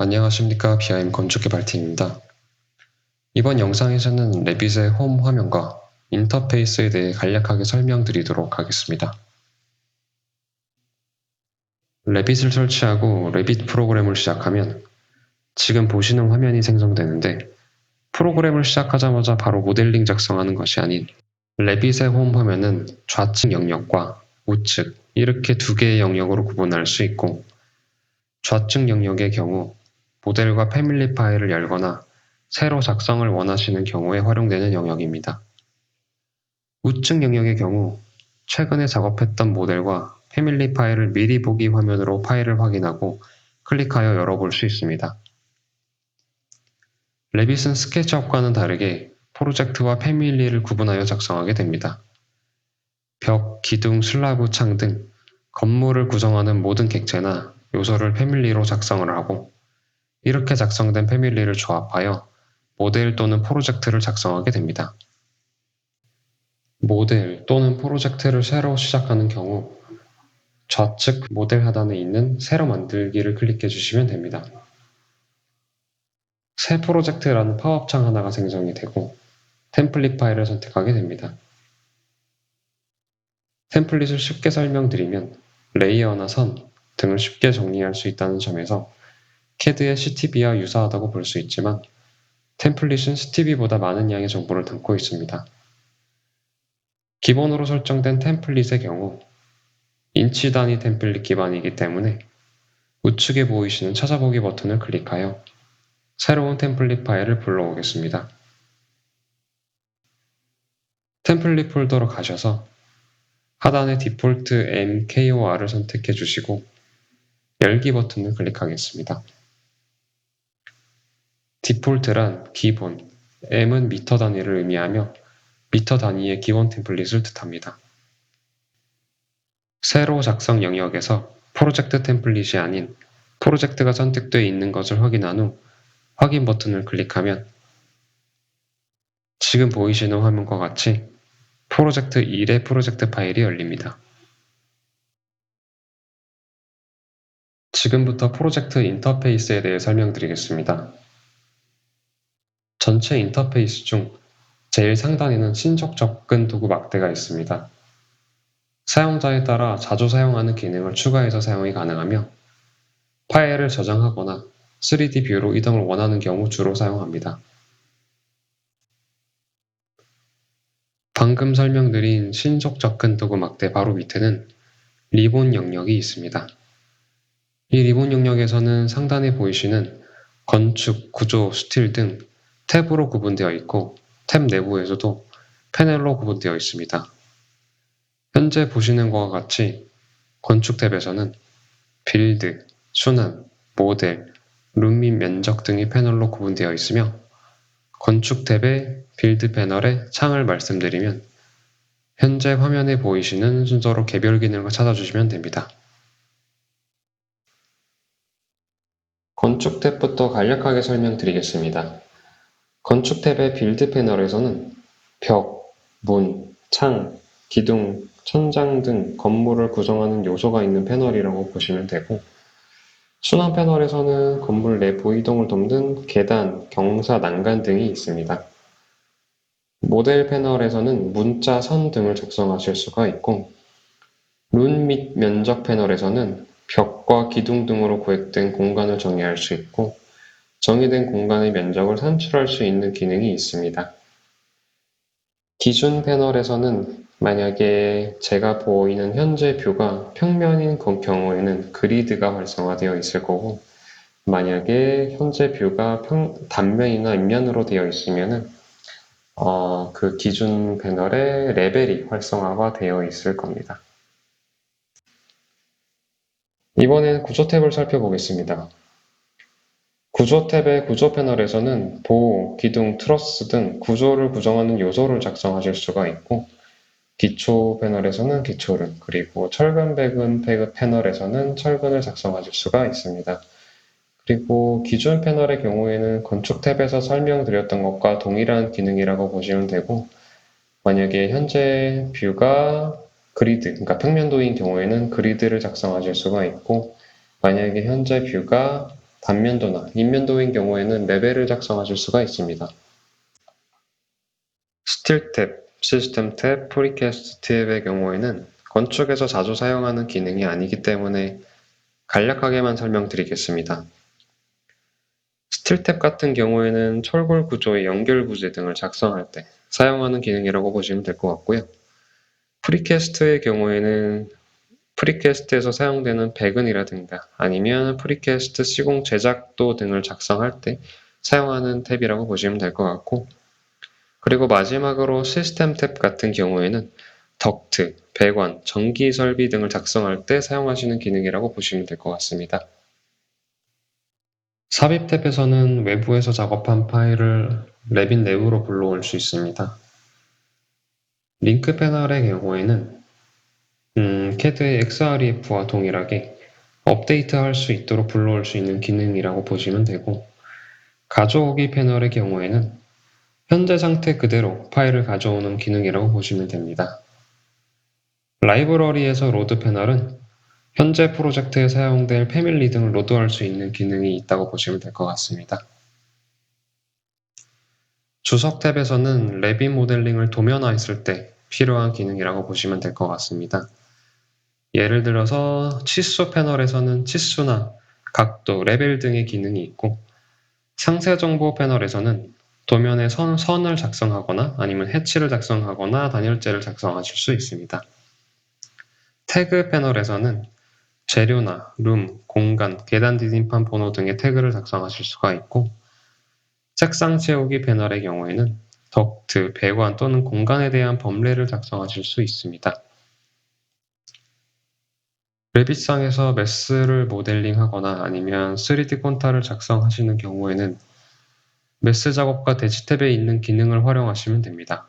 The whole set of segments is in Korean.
안녕하십니까. BIM 건축개발팀입니다. 이번 영상에서는 레빗의 홈 화면과 인터페이스에 대해 간략하게 설명드리도록 하겠습니다. 레빗을 설치하고 레빗 프로그램을 시작하면 지금 보시는 화면이 생성되는데, 프로그램을 시작하자마자 바로 모델링 작성하는 것이 아닌 레빗의 홈 화면은 좌측 영역과 우측 이렇게 두 개의 영역으로 구분할 수 있고, 좌측 영역의 경우 모델과 패밀리 파일을 열거나 새로 작성을 원하시는 경우에 활용되는 영역입니다. 우측 영역의 경우 최근에 작업했던 모델과 패밀리 파일을 미리 보기 화면으로 파일을 확인하고 클릭하여 열어볼 수 있습니다. 레빗은 스케치업과는 다르게 프로젝트와 패밀리를 구분하여 작성하게 됩니다. 벽, 기둥, 슬라브, 창 등 건물을 구성하는 모든 객체나 요소를 패밀리로 작성을 하고, 이렇게 작성된 패밀리를 조합하여 모델 또는 프로젝트를 작성하게 됩니다. 모델 또는 프로젝트를 새로 시작하는 경우 좌측 모델 하단에 있는 새로 만들기를 클릭해 주시면 됩니다. 새 프로젝트라는 팝업 창 하나가 생성이 되고 템플릿 파일을 선택하게 됩니다. 템플릿을 쉽게 설명드리면 레이어나 선 등을 쉽게 정리할 수 있다는 점에서 CAD의 CTB와 유사하다고 볼 수 있지만, 템플릿은 CTB보다 많은 양의 정보를 담고 있습니다. 기본으로 설정된 템플릿의 경우 인치 단위 템플릿 기반이기 때문에 우측에 보이시는 찾아보기 버튼을 클릭하여 새로운 템플릿 파일을 불러오겠습니다. 템플릿 폴더로 가셔서 하단의 디폴트 MKOR을 선택해 주시고 열기 버튼을 클릭하겠습니다. 디폴트란 기본, M은 미터 단위를 의미하며 미터 단위의 기본 템플릿을 뜻합니다. 새로 작성 영역에서 프로젝트 템플릿이 아닌 프로젝트가 선택되어 있는 것을 확인한 후 확인 버튼을 클릭하면 지금 보이시는 화면과 같이 프로젝트 1의 프로젝트 파일이 열립니다. 지금부터 프로젝트 인터페이스에 대해 설명드리겠습니다. 전체 인터페이스 중 제일 상단에는 신속 접근 도구 막대가 있습니다. 사용자에 따라 자주 사용하는 기능을 추가해서 사용이 가능하며, 파일을 저장하거나 3D 뷰로 이동을 원하는 경우 주로 사용합니다. 방금 설명드린 신속 접근 도구 막대 바로 밑에는 리본 영역이 있습니다. 이 리본 영역에서는 상단에 보이시는 건축, 구조, 스틸 등 탭으로 구분되어 있고, 탭 내부에서도 패널로 구분되어 있습니다. 현재 보시는 것과 같이 건축 탭에서는 빌드, 순환, 모델, 룸 및 면적 등이 패널로 구분되어 있으며, 건축 탭의 빌드 패널의 창을 말씀드리면 현재 화면에 보이시는 순서로 개별 기능을 찾아주시면 됩니다. 건축 탭부터 간략하게 설명드리겠습니다. 건축 탭의 빌드 패널에서는 벽, 문, 창, 기둥, 천장 등 건물을 구성하는 요소가 있는 패널이라고 보시면 되고, 순환 패널에서는 건물 내부 이동을 돕는 계단, 경사, 난간 등이 있습니다. 모델 패널에서는 문자, 선 등을 작성하실 수가 있고, 룬 및 면적 패널에서는 벽과 기둥 등으로 구획된 공간을 정의할 수 있고, 정의된 공간의 면적을 산출할 수 있는 기능이 있습니다. 기준 패널에서는 만약에 제가 보이는 현재 뷰가 평면인 경우에는 그리드가 활성화되어 있을 거고, 만약에 현재 뷰가 단면이나 입면으로 되어 있으면 그 기준 패널에 레벨이 활성화가 되어 있을 겁니다. 이번엔 구조 탭을 살펴보겠습니다. 구조 탭의 구조 패널에서는 보호, 기둥, 트러스 등 구조를 구성하는 요소를 작성하실 수가 있고, 기초 패널에서는 기초를, 그리고 철근 배근 패널에서는 철근을 작성하실 수가 있습니다. 그리고 기준 패널의 경우에는 건축 탭에서 설명드렸던 것과 동일한 기능이라고 보시면 되고, 만약에 현재 뷰가 그리드, 그러니까 평면도인 경우에는 그리드를 작성하실 수가 있고, 만약에 현재 뷰가 단면도나 인면도인 경우에는 레벨을 작성하실 수가 있습니다. 스틸 탭, 시스템 탭, 프리캐스트 탭의 경우에는 건축에서 자주 사용하는 기능이 아니기 때문에 간략하게만 설명드리겠습니다. 스틸 탭 같은 경우에는 철골 구조의 연결 구제 등을 작성할 때 사용하는 기능이라고 보시면 될 것 같고요. 프리캐스트의 경우에는 프리캐스트에서 사용되는 배근이라든가 아니면 프리캐스트 시공 제작도 등을 작성할 때 사용하는 탭이라고 보시면 될 것 같고, 그리고 마지막으로 시스템 탭 같은 경우에는 덕트, 배관, 전기 설비 등을 작성할 때 사용하시는 기능이라고 보시면 될 것 같습니다. 삽입 탭에서는 외부에서 작업한 파일을 레빗 내부로 불러올 수 있습니다. 링크 패널의 경우에는 CAD의 XREF와 동일하게 업데이트할 수 있도록 불러올 수 있는 기능이라고 보시면 되고, 가져오기 패널의 경우에는 현재 상태 그대로 파일을 가져오는 기능이라고 보시면 됩니다. 라이브러리에서 로드 패널은 현재 프로젝트에 사용될 패밀리 등을 로드할 수 있는 기능이 있다고 보시면 될 것 같습니다. 주석 탭에서는 레빗 모델링을 도면화했을 때 필요한 기능이라고 보시면 될 것 같습니다. 예를 들어서 치수 패널에서는 치수나 각도, 레벨 등의 기능이 있고, 상세 정보 패널에서는 도면에 선을 작성하거나 아니면 해치를 작성하거나 단열재를 작성하실 수 있습니다. 태그 패널에서는 재료나 룸, 공간, 계단 디딤판 번호 등의 태그를 작성하실 수가 있고, 책상 채우기 패널의 경우에는 덕트, 배관 또는 공간에 대한 범례를 작성하실 수 있습니다. 레빗상에서 메스를 모델링하거나 아니면 3D 콘타를 작성하시는 경우에는 메스 작업과 대지 탭에 있는 기능을 활용하시면 됩니다.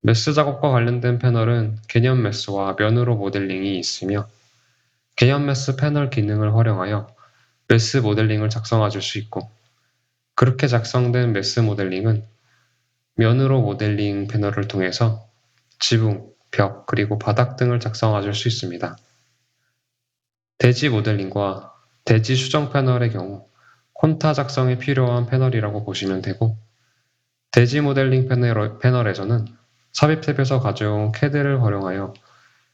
메스 작업과 관련된 패널은 개념 메스와 면으로 모델링이 있으며, 개념 메스 패널 기능을 활용하여 메스 모델링을 작성하실 수 있고, 그렇게 작성된 메스 모델링은 면으로 모델링 패널을 통해서 지붕, 벽, 그리고 바닥 등을 작성하실 수 있습니다. 대지 모델링과 대지 수정 패널의 경우 콘타 작성에 필요한 패널이라고 보시면 되고, 대지 모델링 패널에서는 삽입 탭에서 가져온 CAD를 활용하여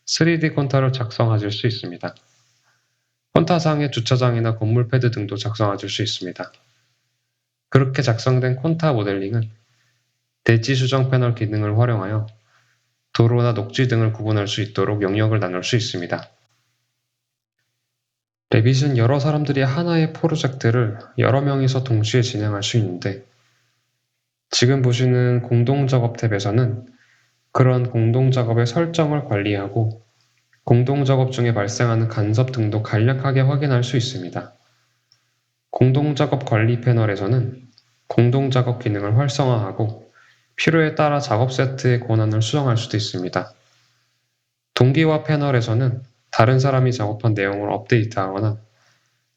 3D 콘타를 작성하실 수 있습니다. 콘타상의 주차장이나 건물 패드 등도 작성하실 수 있습니다. 그렇게 작성된 콘타 모델링은 대지 수정 패널 기능을 활용하여 도로나 녹지 등을 구분할 수 있도록 영역을 나눌 수 있습니다. 레빗은 여러 사람들이 하나의 프로젝트를 여러 명이서 동시에 진행할 수 있는데, 지금 보시는 공동작업 탭에서는 그런 공동작업의 설정을 관리하고 공동작업 중에 발생하는 간섭 등도 간략하게 확인할 수 있습니다. 공동작업 관리 패널에서는 공동작업 기능을 활성화하고 필요에 따라 작업 세트의 권한을 수정할 수도 있습니다. 동기화 패널에서는 다른 사람이 작업한 내용을 업데이트하거나,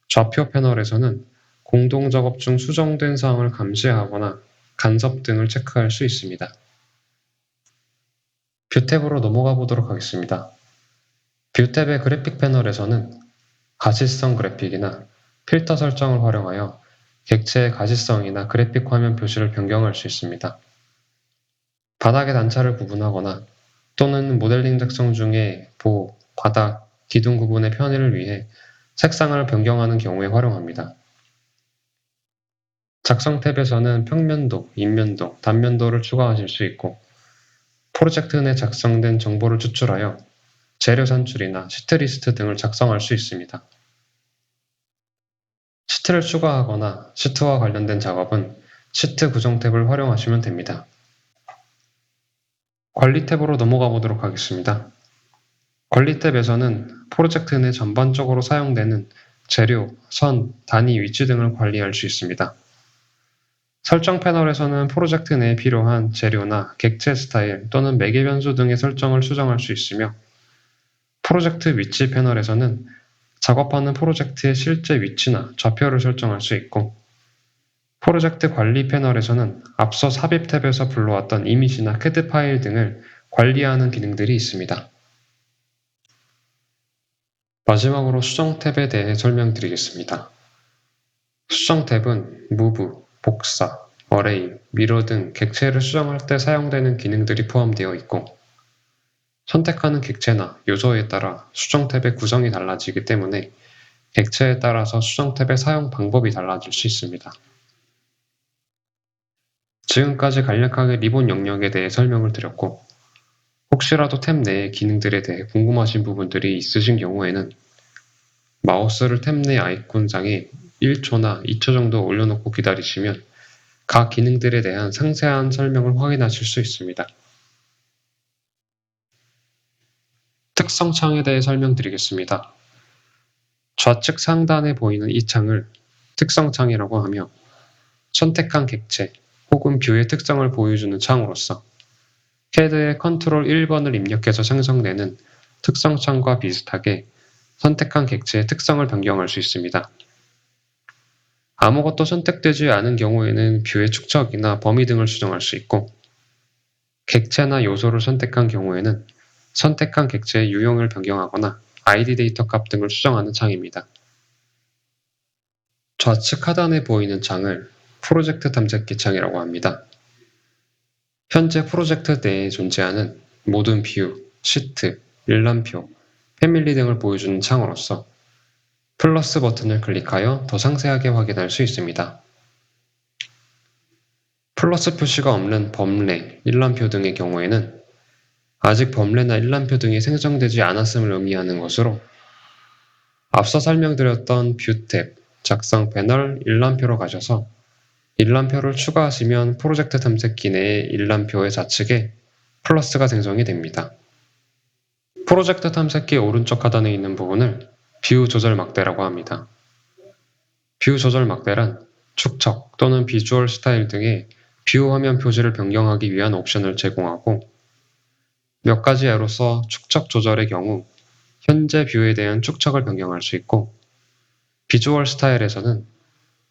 좌표 패널에서는 공동작업 중 수정된 사항을 감시하거나 간섭 등을 체크할 수 있습니다. 뷰 탭으로 넘어가 보도록 하겠습니다. 뷰 탭의 그래픽 패널에서는 가시성 그래픽이나 필터 설정을 활용하여 객체의 가시성이나 그래픽 화면 표시를 변경할 수 있습니다. 바닥의 단차를 구분하거나 또는 모델링 작성 중에 바닥, 기둥 구분의 편의를 위해 색상을 변경하는 경우에 활용합니다. 작성 탭에서는 평면도, 인면도, 단면도를 추가하실 수 있고, 프로젝트 내 작성된 정보를 추출하여 재료 산출이나 시트 리스트 등을 작성할 수 있습니다. 시트를 추가하거나 시트와 관련된 작업은 시트 구성 탭을 활용하시면 됩니다. 관리 탭으로 넘어가 보도록 하겠습니다. 관리 탭에서는 프로젝트 내 전반적으로 사용되는 재료, 선, 단위, 위치 등을 관리할 수 있습니다. 설정 패널에서는 프로젝트 내에 필요한 재료나 객체 스타일 또는 매개 변수 등의 설정을 수정할 수 있으며, 프로젝트 위치 패널에서는 작업하는 프로젝트의 실제 위치나 좌표를 설정할 수 있고, 프로젝트 관리 패널에서는 앞서 삽입 탭에서 불러왔던 이미지나 CAD 파일 등을 관리하는 기능들이 있습니다. 마지막으로 수정 탭에 대해 설명드리겠습니다. 수정 탭은 move, 복사, array, 미러 등 객체를 수정할 때 사용되는 기능들이 포함되어 있고, 선택하는 객체나 요소에 따라 수정 탭의 구성이 달라지기 때문에 객체에 따라서 수정 탭의 사용 방법이 달라질 수 있습니다. 지금까지 간략하게 리본 영역에 대해 설명을 드렸고, 혹시라도 탭 내의 기능들에 대해 궁금하신 부분들이 있으신 경우에는 마우스를 탭 내 아이콘장에 1초나 2초 정도 올려놓고 기다리시면 각 기능들에 대한 상세한 설명을 확인하실 수 있습니다. 특성창에 대해 설명드리겠습니다. 좌측 상단에 보이는 이 창을 특성창이라고 하며 선택한 객체 혹은 뷰의 특성을 보여주는 창으로서 CAD의 컨트롤 1번을 입력해서 생성되는 특성창과 비슷하게 선택한 객체의 특성을 변경할 수 있습니다. 아무것도 선택되지 않은 경우에는 뷰의 축척이나 범위 등을 수정할 수 있고, 객체나 요소를 선택한 경우에는 선택한 객체의 유형을 변경하거나 ID 데이터 값 등을 수정하는 창입니다. 좌측 하단에 보이는 창을 프로젝트 탐색기 창이라고 합니다. 현재 프로젝트 내에 존재하는 모든 뷰, 시트, 일람표, 패밀리 등을 보여주는 창으로서 플러스 버튼을 클릭하여 더 상세하게 확인할 수 있습니다. 플러스 표시가 없는 범례, 일람표 등의 경우에는 아직 범례나 일람표 등이 생성되지 않았음을 의미하는 것으로 앞서 설명드렸던 뷰 탭, 작성 패널, 일람표로 가셔서 일람표를 추가하시면 프로젝트 탐색기 내의 일람표의 좌측에 플러스가 생성이 됩니다. 프로젝트 탐색기 오른쪽 하단에 있는 부분을 뷰 조절 막대라고 합니다. 뷰 조절 막대란 축척 또는 비주얼 스타일 등의 뷰 화면 표지를 변경하기 위한 옵션을 제공하고, 몇 가지 예로서 축척 조절의 경우 현재 뷰에 대한 축척을 변경할 수 있고, 비주얼 스타일에서는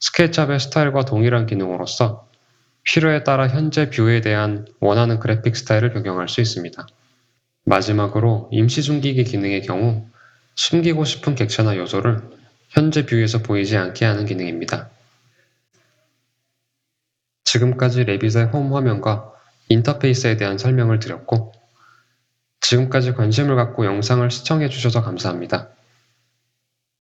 스케치업의 스타일과 동일한 기능으로서 필요에 따라 현재 뷰에 대한 원하는 그래픽 스타일을 변경할 수 있습니다. 마지막으로 임시 숨기기 기능의 경우 숨기고 싶은 객체나 요소를 현재 뷰에서 보이지 않게 하는 기능입니다. 지금까지 레빗의 홈 화면과 인터페이스에 대한 설명을 드렸고, 지금까지 관심을 갖고 영상을 시청해 주셔서 감사합니다.